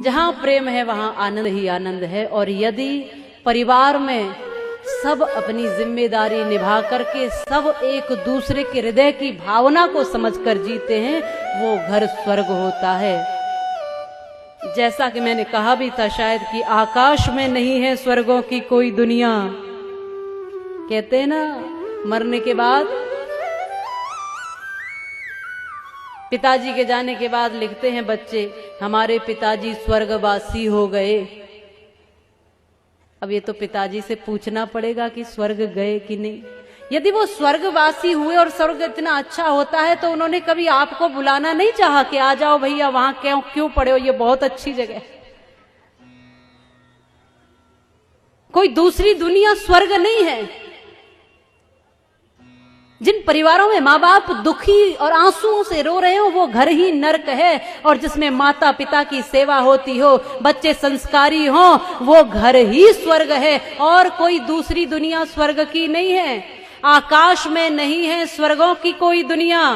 जहां प्रेम है वहां आनंद ही आनंद है। और यदि परिवार में सब अपनी जिम्मेदारी निभा करके सब एक दूसरे के हृदय की भावना को समझकर जीते हैं, वो घर स्वर्ग होता है। जैसा कि मैंने कहा भी था शायद कि आकाश में नहीं है स्वर्गों की कोई दुनिया। कहते हैं ना, मरने के बाद पिताजी के जाने के बाद लिखते हैं बच्चे, हमारे पिताजी स्वर्गवासी हो गए। अब ये तो पिताजी से पूछना पड़ेगा कि स्वर्ग गए कि नहीं। यदि वो स्वर्गवासी हुए और स्वर्ग इतना अच्छा होता है तो उन्होंने कभी आपको बुलाना नहीं चाहा कि आ जाओ भैया, वहां क्यों पड़े हो, ये बहुत अच्छी जगह है। कोई दूसरी दुनिया स्वर्ग नहीं है। जिन परिवारों में माँ बाप दुखी और आंसुओं से रो रहे हो वो घर ही नर्क है, और जिसमें माता पिता की सेवा होती हो, बच्चे संस्कारी हो, वो घर ही स्वर्ग है। और कोई दूसरी दुनिया स्वर्ग की नहीं है। आकाश में नहीं है स्वर्गों की कोई दुनिया,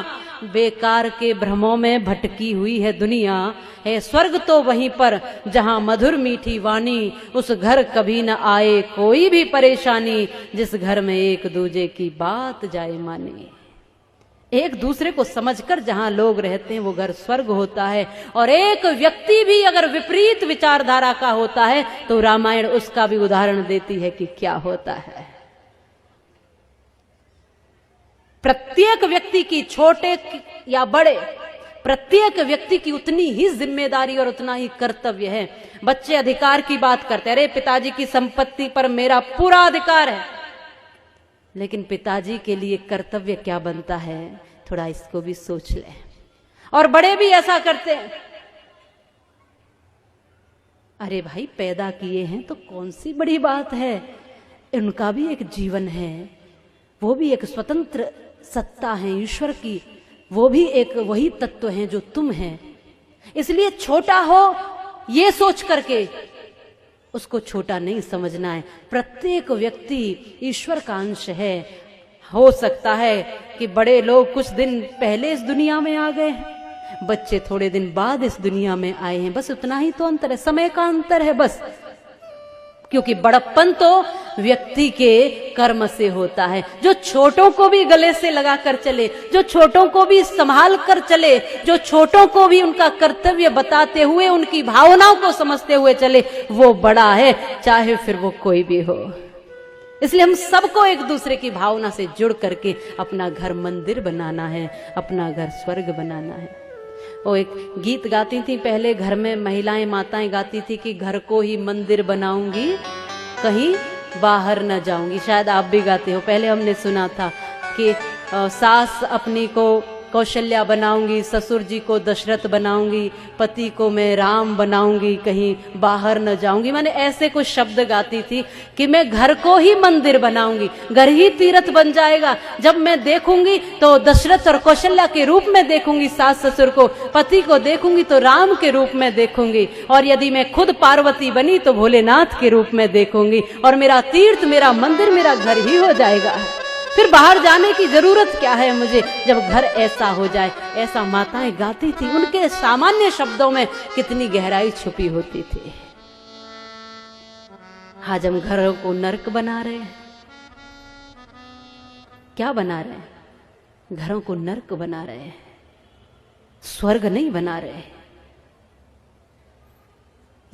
बेकार के भ्रमों में भटकी हुई है दुनिया। है स्वर्ग तो वहीं पर जहां मधुर मीठी वाणी, उस घर कभी न आए कोई भी परेशानी, जिस घर में एक दूजे की बात जाए माने। एक दूसरे को समझकर जहां लोग रहते हैं वो घर स्वर्ग होता है। और एक व्यक्ति भी अगर विपरीत विचारधारा का होता है तो रामायण उसका भी उदाहरण देती है कि क्या होता है। प्रत्येक व्यक्ति की, छोटे या बड़े, प्रत्येक व्यक्ति की उतनी ही जिम्मेदारी और उतना ही कर्तव्य है। बच्चे अधिकार की बात करते हैं, अरे पिताजी की संपत्ति पर मेरा पूरा अधिकार है, लेकिन पिताजी के लिए कर्तव्य क्या बनता है, थोड़ा इसको भी सोच ले। और बड़े भी ऐसा करते हैं, अरे भाई पैदा किए हैं तो कौन सी बड़ी बात है, उनका भी एक जीवन है, वो भी एक स्वतंत्र सत्ता है ईश्वर की, वो भी एक वही तत्व है जो तुम है। इसलिए छोटा हो ये सोच करके उसको छोटा नहीं समझना है। प्रत्येक व्यक्ति ईश्वर का अंश है। हो सकता है कि बड़े लोग कुछ दिन पहले इस दुनिया में आ गए हैं, बच्चे थोड़े दिन बाद इस दुनिया में आए हैं, बस उतना ही तो अंतर है, समय का अंतर है बस। क्योंकि बड़प्पन तो व्यक्ति के कर्म से होता है। जो छोटों को भी गले से लगा कर चले, जो छोटों को भी संभाल कर चले, जो छोटों को भी उनका कर्तव्य बताते हुए उनकी भावनाओं को समझते हुए चले, वो बड़ा है, चाहे फिर वो कोई भी हो। इसलिए हम सबको एक दूसरे की भावना से जुड़ करके अपना घर मंदिर बनाना है, अपना घर स्वर्ग बनाना है। वो एक गीत गाती थी पहले, घर में महिलाएं माताएं गाती थी कि घर को ही मंदिर बनाऊंगी, कहीं बाहर न जाऊंगी। शायद आप भी गाते हो, पहले हमने सुना था कि सास अपनी को कौशल्या बनाऊंगी, ससुर जी को दशरथ बनाऊंगी, पति को मैं राम बनाऊंगी, कहीं बाहर न जाऊंगी। मैंने ऐसे कुछ शब्द गाती थी कि मैं घर को ही मंदिर बनाऊंगी, घर ही तीर्थ बन जाएगा। जब मैं देखूंगी तो दशरथ और कौशल्या के रूप में देखूंगी सास ससुर को, पति को देखूंगी तो राम के रूप में देखूंगी, और यदि मैं खुद पार्वती बनी तो भोलेनाथ के रूप में देखूंगी, और मेरा तीर्थ, मेरा मंदिर, मेरा घर ही हो जाएगा। फिर बाहर जाने की जरूरत क्या है मुझे, जब घर ऐसा हो जाए। ऐसा माताएं गाती थी। उनके सामान्य शब्दों में कितनी गहराई छुपी होती थी। आज हम घरों को नर्क बना रहे हैं। क्या बना रहे हैं? घरों को नर्क बना रहे हैं, स्वर्ग नहीं बना रहे।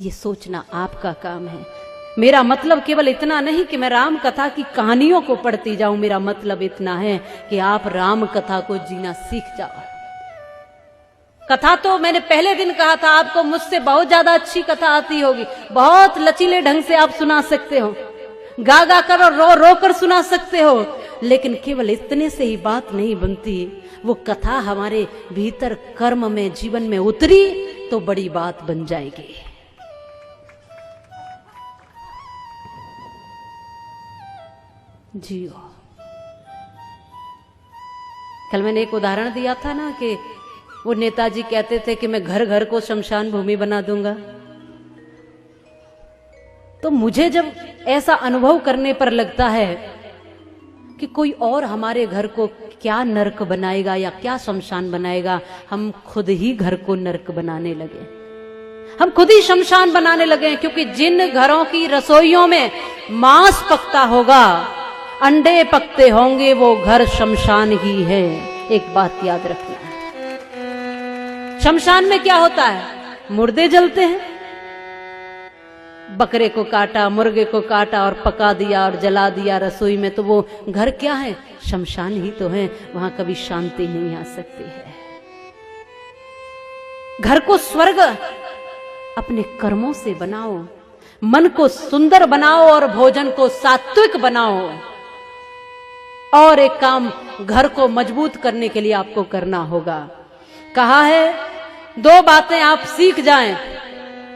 ये सोचना आपका काम है। मेरा मतलब केवल इतना नहीं कि मैं राम कथा की कहानियों को पढ़ती जाऊं, मेरा मतलब इतना है कि आप राम कथा को जीना सीख जाओ। कथा तो मैंने पहले दिन कहा था, आपको मुझसे बहुत ज्यादा अच्छी कथा आती होगी, बहुत लचीले ढंग से आप सुना सकते हो, गा गा कर और रो रो कर सुना सकते हो, लेकिन केवल इतने से ही बात नहीं बनती। वो कथा हमारे भीतर कर्म में, जीवन में उतरी तो बड़ी बात बन जाएगी। जियो। कल मैंने एक उदाहरण दिया था ना कि वो नेताजी कहते थे कि मैं घर घर को शमशान भूमि बना दूंगा। तो मुझे जब ऐसा अनुभव करने पर लगता है कि कोई और हमारे घर को क्या नरक बनाएगा या क्या शमशान बनाएगा, हम खुद ही घर को नरक बनाने लगे। हम खुद ही शमशान बनाने लगे हैं, क्योंकि जिन घरों की रसोइयों में मांस पकता होगा, अंडे पकते होंगे, वो घर शमशान ही है। एक बात याद रखना है, शमशान में क्या होता है? मुर्दे जलते हैं। बकरे को काटा, मुर्गे को काटा और पका दिया और जला दिया रसोई में, तो वो घर क्या है? शमशान ही तो है। वहां कभी शांति नहीं आ सकती है। घर को स्वर्ग अपने कर्मों से बनाओ, मन को सुंदर बनाओ और भोजन को सात्विक बनाओ। और एक काम घर को मजबूत करने के लिए आपको करना होगा। कहा है 2 बातें आप सीख जाएं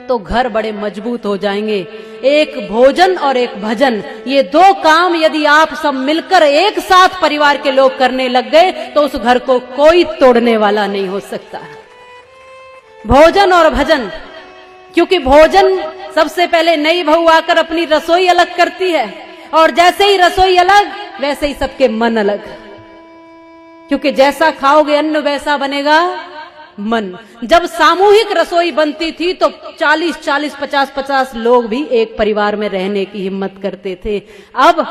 तो घर बड़े मजबूत हो जाएंगे, एक भोजन और एक भजन। ये 2 काम यदि आप सब मिलकर एक साथ परिवार के लोग करने लग गए तो उस घर को कोई तोड़ने वाला नहीं हो सकता। भोजन और भजन, क्योंकि भोजन सबसे पहले नई बहू आकर अपनी रसोई अलग करती है, और जैसे ही रसोई अलग वैसे ही सबके मन अलग, क्योंकि जैसा खाओगे अन्न वैसा बनेगा मन। जब सामूहिक रसोई बनती थी तो 40-40, 50-50 लोग भी एक परिवार में रहने की हिम्मत करते थे। अब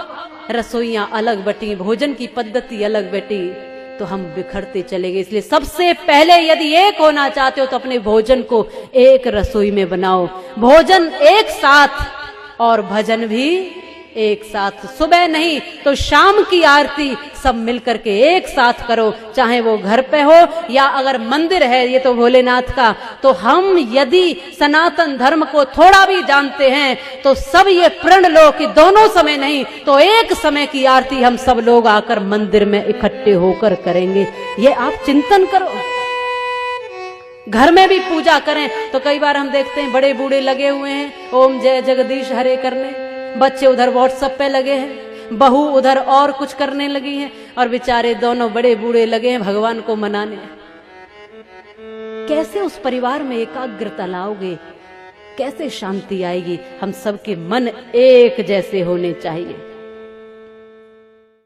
रसोइयां अलग बटी, भोजन की पद्धति अलग बटी, तो हम बिखरते चले गए। इसलिए सबसे पहले यदि एक होना चाहते हो तो अपने भोजन को एक रसोई में बनाओ, भोजन एक साथ और भजन भी एक साथ। सुबह नहीं तो शाम की आरती सब मिलकर के एक साथ करो, चाहे वो घर पे हो या अगर मंदिर है ये तो भोलेनाथ का। तो हम यदि सनातन धर्म को थोड़ा भी जानते हैं तो सब ये प्रण लो कि दोनों समय नहीं तो एक समय की आरती हम सब लोग आकर मंदिर में इकट्ठे होकर करेंगे। ये आप चिंतन करो। घर में भी पूजा करें तो कई बार हम देखते हैं बड़े बूढ़े लगे हुए हैं ओम जय जगदीश हरे करने, बच्चे उधर व्हाट्सएप पे लगे हैं, बहू उधर और कुछ करने लगी हैं, और बेचारे दोनों बड़े बूढ़े लगे हैं भगवान को मनाने। कैसे उस परिवार में एकाग्रता लाओगे? कैसे शांति आएगी? हम सबके मन एक जैसे होने चाहिए।